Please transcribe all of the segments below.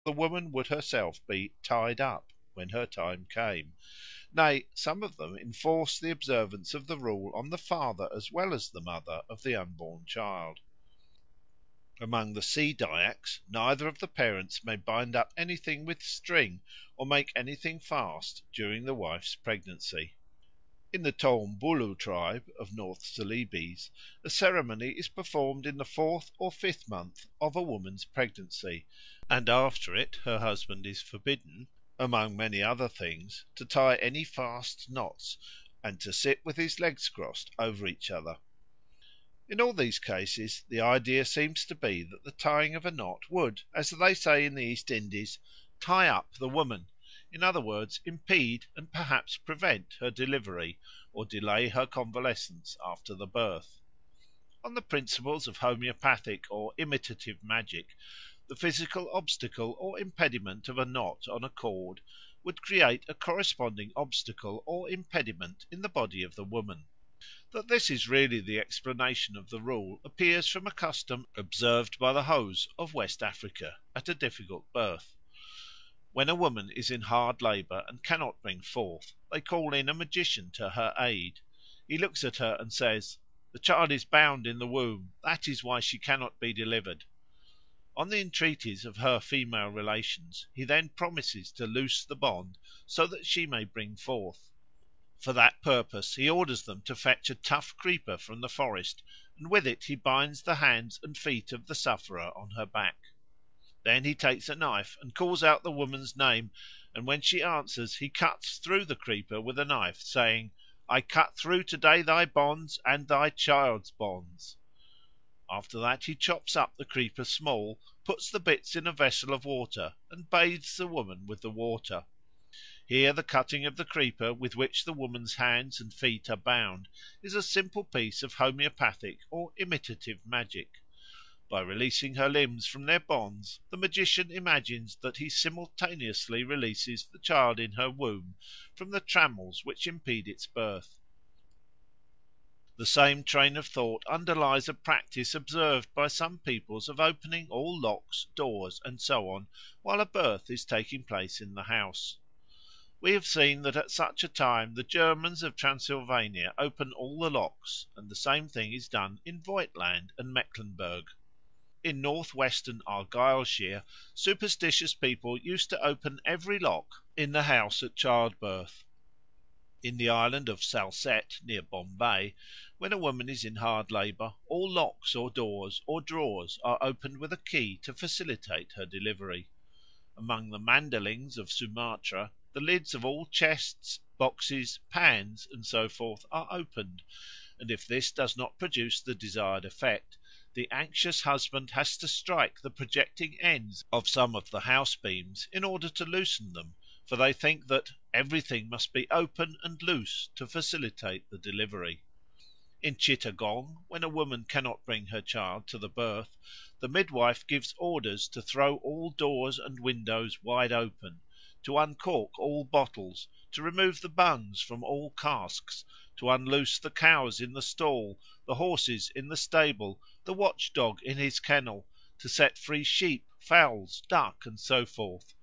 the woman would herself be tied up when her time came. Nay, some of them enforce the observance of the rule on the father as well as the mother of the unborn child. Among the Sea Dyaks neither of the parents may bind up anything with string or make anything fast during the wife's pregnancy. In the Toumbuluh tribe of North Celebes a ceremony is performed in the fourth or fifth month of a woman's pregnancy, and after it her husband is forbidden, among many other things, to tie any fast knots and to sit with his legs crossed over each other. In all these cases the idea seems to be that the tying of a knot would, as they say in the East Indies, tie up the woman, in other words, impede and perhaps prevent her delivery, or delay her convalescence after the birth. On the principles of homoeopathic or imitative magic, the physical obstacle or impediment of a knot on a cord would create a corresponding obstacle or impediment in the body of the woman. That this is really the explanation of the rule appears from a custom observed by the Hos of West Africa at a difficult birth. When a woman is in hard labour and cannot bring forth, they call in a magician to her aid. He looks at her and says, "The child is bound in the womb, that is why she cannot be delivered." On the entreaties of her female relations he then promises to loose the bond so that she may bring forth. For that purpose he orders them to fetch a tough creeper from the forest, and with it he binds the hands and feet of the sufferer on her back. Then he takes a knife and calls out the woman's name, and when she answers he cuts through the creeper with a knife, saying, "I cut through today thy bonds and thy child's bonds." After that he chops up the creeper small, puts the bits in a vessel of water, and bathes the woman with the water. Here the cutting of the creeper with which the woman's hands and feet are bound is a simple piece of homoeopathic or imitative magic. By releasing her limbs from their bonds the magician imagines that he simultaneously releases the child in her womb from the trammels which impede its birth. The same train of thought underlies a practice observed by some peoples of opening all locks, doors, and so on while a birth is taking place in the house. We have seen that at such a time the Germans of Transylvania open all the locks, and the same thing is done in Voigtland and Mecklenburg. In north western Argyllshire superstitious people used to open every lock in the house at childbirth. In the island of Salsette, near Bombay, when a woman is in hard labour, all locks or doors or drawers are opened with a key to facilitate her delivery. Among the Mandelings of Sumatra the lids of all chests, boxes, pans, and so forth are opened, and if this does not produce the desired effect, the anxious husband has to strike the projecting ends of some of the house beams in order to loosen them, for they think that "everything must be open and loose to facilitate the delivery." In Chittagong, when a woman cannot bring her child to the birth, the midwife gives orders to throw all doors and windows wide open, to uncork all bottles, to remove the bungs from all casks, to unloose the cows in the stall, the horses in the stable, the watch dog in his kennel, to set free sheep, fowls, duck, and so forth.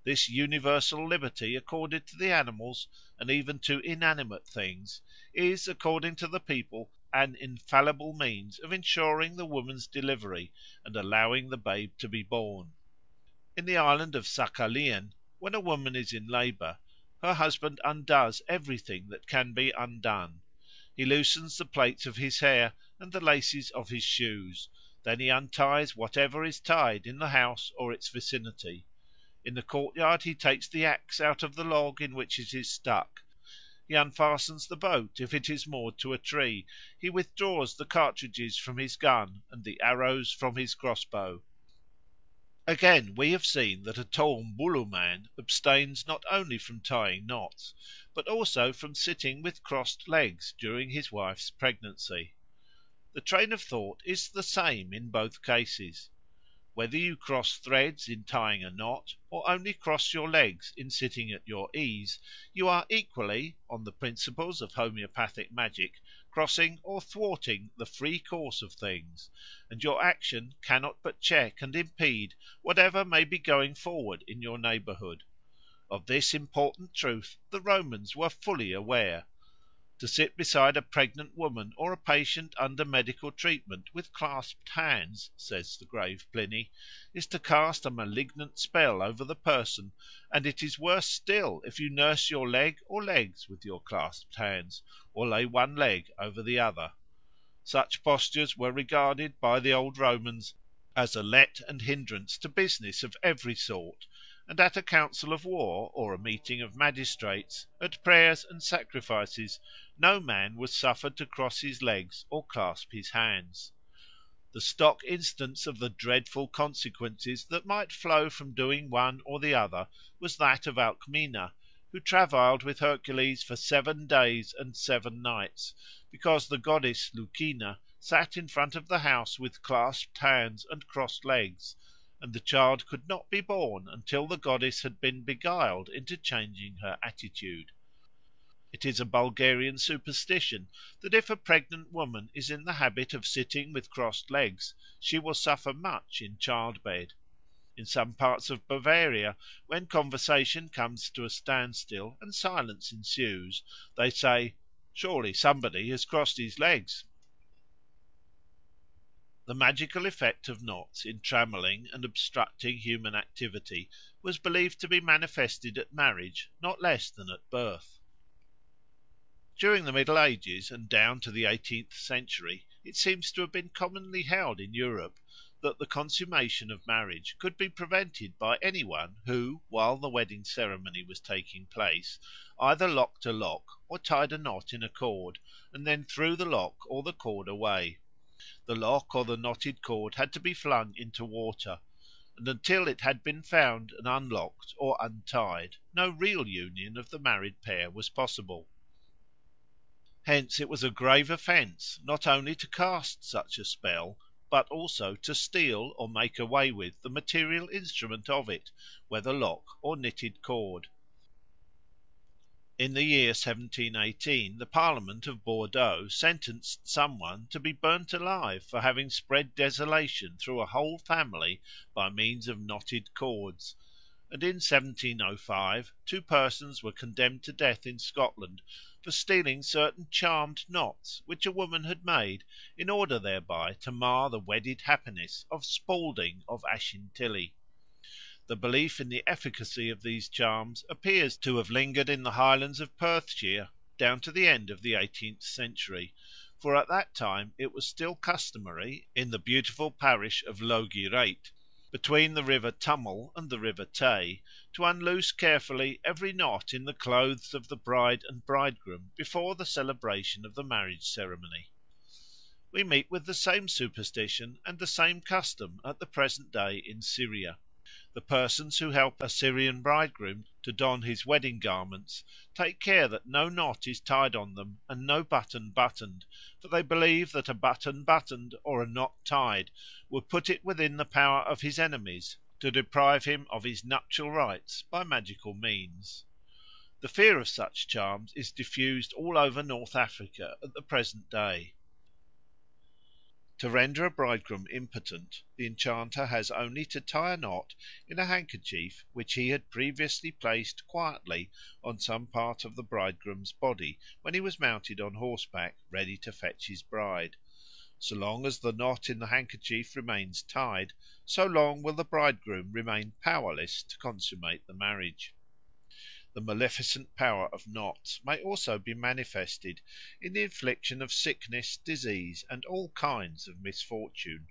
This universal liberty accorded to the animals, and even to inanimate things, is, according to the people, an infallible means of ensuring the woman's delivery and allowing the babe to be born. In the island of Saghalien, when a woman is in labour, her husband undoes everything that can be undone. He loosens the plaits of his hair and the laces of his shoes; then he unties whatever is tied in the house or its vicinity. In the courtyard he takes the axe out of the log in which it is stuck. He unfastens the boat if it is moored to a tree. He withdraws the cartridges from his gun and the arrows from his crossbow. Again, we have seen that a Toumbuluh man abstains not only from tying knots, but also from sitting with crossed legs during his wife's pregnancy. The train of thought is the same in both cases. Whether you cross threads in tying a knot, or only cross your legs in sitting at your ease, you are equally, on the principles of homoeopathic magic, crossing or thwarting the free course of things, and your action cannot but check and impede whatever may be going forward in your neighbourhood. Of this important truth the Romans were fully aware. To sit beside a pregnant woman or a patient under medical treatment with clasped hands, says the grave Pliny, is to cast a malignant spell over the person, and it is worse still if you nurse your leg or legs with your clasped hands, or lay one leg over the other. Such postures were regarded by the old Romans as a let and hindrance to business of every sort, and at a council of war or a meeting of magistrates, at prayers and sacrifices, no man was suffered to cross his legs or clasp his hands. The stock instance of the dreadful consequences that might flow from doing one or the other was that of Alcmena, who travailed with Hercules for 7 days and 7 nights, because the goddess Lucina sat in front of the house with clasped hands and crossed legs, and the child could not be born until the goddess had been beguiled into changing her attitude. It is a Bulgarian superstition that if a pregnant woman is in the habit of sitting with crossed legs, she will suffer much in childbed. In some parts of Bavaria, when conversation comes to a standstill and silence ensues, they say, "Surely somebody has crossed his legs." The magical effect of knots in trammelling and obstructing human activity was believed to be manifested at marriage not less than at birth. During the Middle Ages and down to the 18th century it seems to have been commonly held in Europe that the consummation of marriage could be prevented by any one who, while the wedding ceremony was taking place, either locked a lock or tied a knot in a cord, and then threw the lock or the cord away. The lock or the knotted cord had to be flung into water, and until it had been found and unlocked or untied, no real union of the married pair was possible. Hence it was a grave offence not only to cast such a spell, but also to steal or make away with the material instrument of it, whether lock or knitted cord. In the year 1718 the Parliament of Bordeaux sentenced some one to be burnt alive for having spread desolation through a whole family by means of knotted cords, and in 1705 two persons were condemned to death in Scotland for stealing certain charmed knots which a woman had made in order thereby to mar the wedded happiness of Spalding of Ashintilly. The belief in the efficacy of these charms appears to have lingered in the Highlands of Perthshire down to the end of the 18th century, for at that time it was still customary in the beautiful parish of Logierait, between the river Tummel and the river Tay, to unloose carefully every knot in the clothes of the bride and bridegroom before the celebration of the marriage ceremony. We meet with the same superstition and the same custom at the present day in Syria. The persons who help a Syrian bridegroom to don his wedding garments take care that no knot is tied on them and no button buttoned, for they believe that a button buttoned or a knot tied would put it within the power of his enemies to deprive him of his nuptial rights by magical means. The fear of such charms is diffused all over North Africa at the present day. To render a bridegroom impotent, the enchanter has only to tie a knot in a handkerchief which he had previously placed quietly on some part of the bridegroom's body when he was mounted on horseback ready to fetch his bride. So long as the knot in the handkerchief remains tied, so long will the bridegroom remain powerless to consummate the marriage. The maleficent power of knots may also be manifested in the infliction of sickness, disease, and all kinds of misfortune.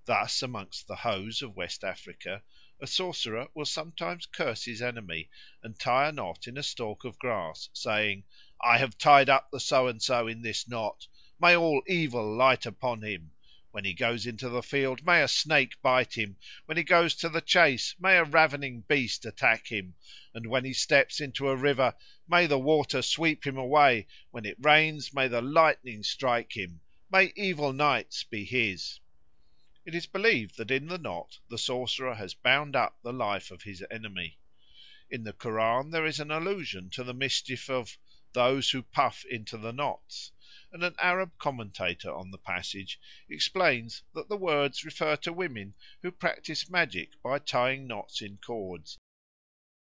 Thus amongst the Hos of West Africa a sorcerer will sometimes curse his enemy and tie a knot in a stalk of grass, saying, "I have tied up the so and so in this knot. May all evil light upon him. When he goes into the field, may a snake bite him. When he goes to the chase, may a ravening beast attack him. And when he steps into a river, may the water sweep him away. When it rains, may the lightning strike him. May evil nights be his." It is believed that in the knot the sorcerer has bound up the life of his enemy. In the Koran there is an allusion to the mischief of "those who puff into the knots," and an Arab commentator on the passage explains that the words refer to women who practise magic by tying knots in cords.